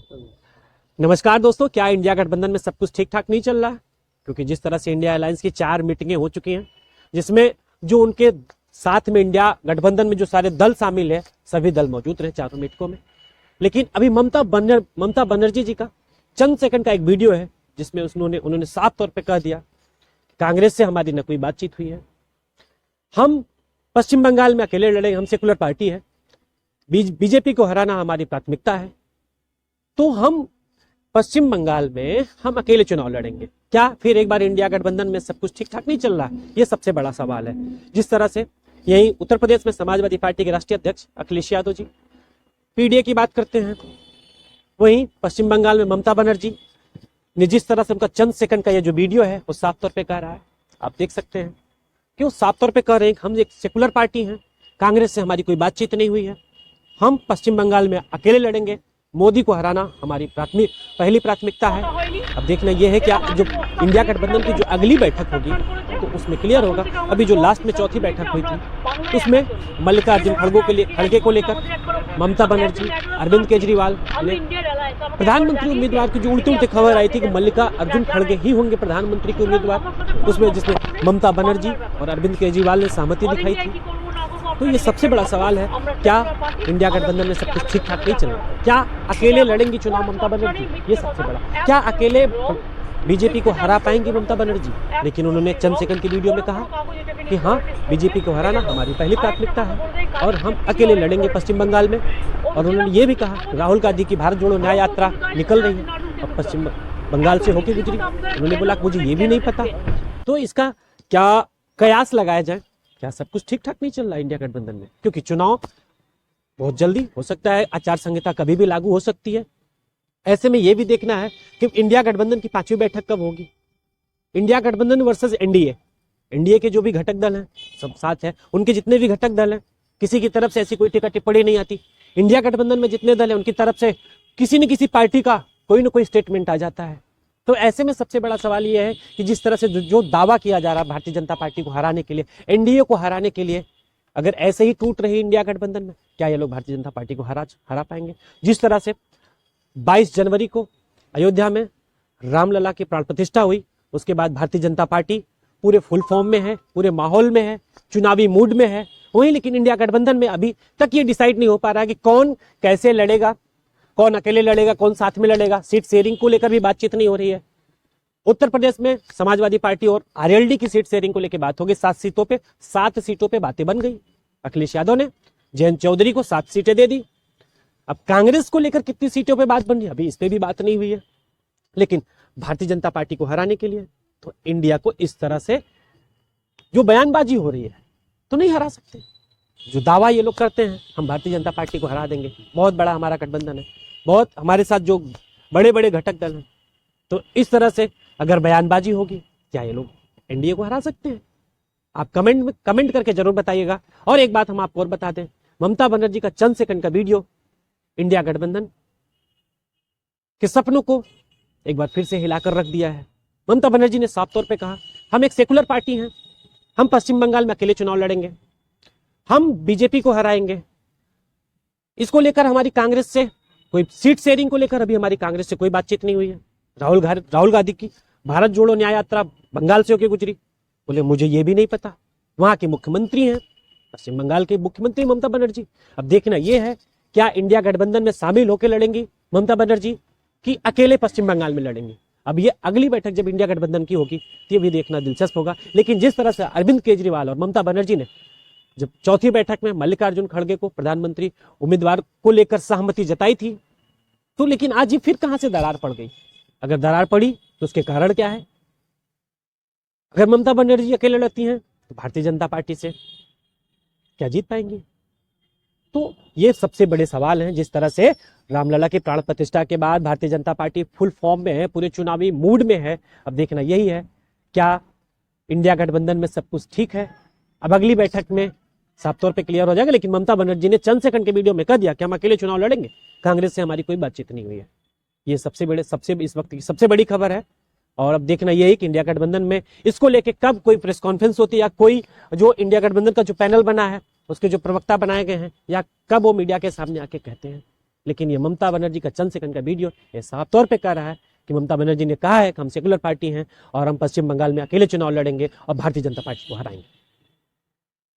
नमस्कार दोस्तों, क्या इंडिया गठबंधन में सब कुछ ठीक ठाक नहीं चल रहा है? क्योंकि जिस तरह से इंडिया अलायंस की 4 मीटिंगें हो चुकी हैं, जिसमें जो उनके साथ में इंडिया गठबंधन में जो सारे दल शामिल है, सभी दल मौजूद रहे चारों मीटिंगों में। लेकिन अभी ममता बनर्जी जी का चंद सेकंड का एक वीडियो है जिसमें उन्होंने साफ तौर पर कह दिया कांग्रेस से हमारी न कोई बातचीत हुई है, हम पश्चिम बंगाल में अकेले लड़ेंगे, हम सेकुलर पार्टी है, बीजेपी को हराना हमारी प्राथमिकता है, तो हम पश्चिम बंगाल में हम अकेले चुनाव लड़ेंगे। क्या फिर एक बार इंडिया गठबंधन में सब कुछ ठीक ठाक नहीं चल रहा है? ये सबसे बड़ा सवाल है। जिस तरह से यही उत्तर प्रदेश में समाजवादी पार्टी के राष्ट्रीय अध्यक्ष अखिलेश यादव जी पीडीए की बात करते हैं, वहीं पश्चिम बंगाल में ममता बनर्जी ने जिस तरह से उनका चंद सेकंड का ये जो वीडियो है वो साफ तौर पर कह रहा है, आप देख सकते हैं कि वो साफ तौर पर कह रहे हैं कि हम एक सेकुलर पार्टी हैं, कांग्रेस से हमारी कोई बातचीत नहीं हुई है, हम पश्चिम बंगाल में अकेले लड़ेंगे, मोदी को हराना हमारी पहली प्राथमिकता है। अब देखना यह है कि जो इंडिया गठबंधन की जो अगली बैठक होगी तो उसमें क्लियर होगा। अभी जो लास्ट में चौथी बैठक हुई थी उसमें मल्लिकार्जुन खड़गे को लेकर ममता बनर्जी, अरविंद केजरीवाल ने प्रधानमंत्री उम्मीदवार की जो उल्टी खबर आई थी कि मल्लिकार्जुन खड़गे ही होंगे प्रधानमंत्री के उम्मीदवार, उसमें जिसमें ममता बनर्जी और अरविंद केजरीवाल ने सहमति दिखाई थी। तो ये सबसे बड़ा सवाल है, क्या इंडिया गठबंधन में सब कुछ ठीक ठाक नहीं चल रहा? क्या अकेले लड़ेंगी चुनाव ममता बनर्जी? ये सबसे बड़ा, क्या अकेले बीजेपी को हरा पाएंगी ममता बनर्जी? लेकिन उन्होंने चंद सेकंड की वीडियो में कहा कि हाँ, बीजेपी को हराना हमारी पहली प्राथमिकता है और हम अकेले लड़ेंगे पश्चिम बंगाल में। और उन्होंने ये भी कहा राहुल गांधी की भारत जोड़ो न्याय यात्रा निकल रही है और पश्चिम बंगाल से होकर गुजरी। उन्होंने बोला मुझे ये भी नहीं पता। तो इसका क्या कयास लगाया जाए? क्या सब कुछ ठीक ठाक नहीं चल रहा इंडिया गठबंधन में? क्योंकि चुनाव बहुत जल्दी हो सकता है, आचार संहिता कभी भी लागू हो सकती है। ऐसे में यह भी देखना है कि इंडिया गठबंधन की 5वीं बैठक कब होगी। इंडिया गठबंधन वर्सेस एनडीए के जो भी घटक दल हैं सब साथ है, उनके जितने भी घटक दल हैं किसी की तरफ से ऐसी कोई टीका टिप्पणी नहीं आती। इंडिया गठबंधन में जितने दल हैं उनकी तरफ से किसी न किसी पार्टी का कोई ना कोई स्टेटमेंट आ जाता है। तो ऐसे में सबसे बड़ा सवाल यह है कि जिस तरह से जो दावा किया जा रहा है भारतीय जनता पार्टी को हराने के लिए, एनडीए को हराने के लिए, अगर ऐसे ही टूट रही इंडिया गठबंधन में, क्या ये लोग भारतीय जनता पार्टी को हरा पाएंगे? जिस तरह से 22 जनवरी को अयोध्या में रामलला की प्राण प्रतिष्ठा हुई, उसके बाद भारतीय जनता पार्टी पूरे फुल फॉर्म में है, पूरे माहौल में है, चुनावी मूड में है वही। लेकिन इंडिया गठबंधन में अभी तक ये डिसाइड नहीं हो पा रहा है कि कौन कैसे लड़ेगा, कौन अकेले लड़ेगा, कौन साथ में लड़ेगा। सीट शेयरिंग को लेकर भी बातचीत नहीं हो रही है। उत्तर प्रदेश में समाजवादी पार्टी और आरएलडी की सीट शेयरिंग को लेकर बात होगी। 7 सीटों पे बातें बन गई। अखिलेश यादव ने जयंत चौधरी को 7 सीटें दे दी। अब कांग्रेस को लेकर कितनी सीटों पे बात बन रही है, अभी इस पे भी बात नहीं हुई है। लेकिन भारतीय जनता पार्टी को हराने के लिए तो इंडिया को इस तरह से जो बयानबाजी हो रही है तो नहीं हरा सकते। जो दावा ये लोग करते हैं हम भारतीय जनता पार्टी को हरा देंगे, बहुत बड़ा हमारा गठबंधन है, बहुत हमारे साथ जो बड़े बड़े घटक दल हैं, तो इस तरह से अगर बयानबाजी होगी क्या ये लोग एनडीए को हरा सकते हैं? आप कमेंट करके जरूर बताइएगा। और एक बात हम आपको और बता दें, ममता बनर्जी का चंद सेकंड का वीडियो इंडिया गठबंधन के सपनों को एक बार फिर से हिलाकर रख दिया है। ममता बनर्जी ने साफ तौर पे कहा हम एक सेकुलर पार्टी हैं, हम पश्चिम बंगाल में अकेले चुनाव लड़ेंगे, हम बीजेपी को हराएंगे। इसको लेकर हमारी कांग्रेस से कोई सीट शेयरिंग को लेकर अभी हमारी कांग्रेस से कोई बातचीत नहीं हुई है। राहुल गांधी की भारत जोड़ो न्याय यात्रा बंगाल से होकर गुजरी, बोले मुझे ये भी नहीं पता। वहां के मुख्यमंत्री हैं पश्चिम बंगाल के मुख्यमंत्री ममता बनर्जी। अब देखना यह है क्या इंडिया गठबंधन में शामिल होकर लड़ेंगी ममता बनर्जी कि अकेले पश्चिम बंगाल में लड़ेंगी। अब ये अगली बैठक जब इंडिया गठबंधन की होगी तो ये भी देखना दिलचस्प होगा। लेकिन जिस तरह से अरविंद केजरीवाल और ममता बनर्जी ने जब चौथी बैठक में मल्लिकार्जुन खड़गे को प्रधानमंत्री उम्मीदवार को लेकर सहमति जताई थी, तो लेकिन आज ये फिर कहां से दरार पड़ गई? अगर दरार पड़ी तो उसके कारण क्या है? अगर ममता बनर्जी अकेले लड़ती हैं तो भारतीय जनता पार्टी से क्या जीत पाएंगी? तो ये सबसे बड़े सवाल हैं। जिस तरह से रामलला की प्राण प्रतिष्ठा के बाद Bharatiya Janata party full form में है, पूरे चुनावी मूड में है। अब देखना यही है क्या इंडिया गठबंधन में सब कुछ ठीक है? अब अगली बैठक में साफ तौर पे क्लियर हो जाएगा। लेकिन ममता बनर्जी ने चंद सेकंड के वीडियो में कह दिया कि हम अकेले चुनाव लड़ेंगे, कांग्रेस से हमारी कोई बातचीत नहीं हुई है। ये इस वक्त की सबसे बड़ी खबर है। और अब देखना यही कि इंडिया गठबंधन में इसको लेके कब कोई प्रेस कॉन्फ्रेंस होती है, या कोई जो इंडिया गठबंधन का जो पैनल बना है उसके जो प्रवक्ता बनाए गए हैं, या कब वो मीडिया के सामने आके कहते हैं। लेकिन ये ममता बनर्जी का चंद सेकंड का वीडियो ये साफ तौर पे कह रहा है कि ममता बनर्जी ने कहा है कि हम सेकुलर पार्टी हैं और हम पश्चिम बंगाल में अकेले चुनाव लड़ेंगे और भारतीय जनता पार्टी को हराएंगे।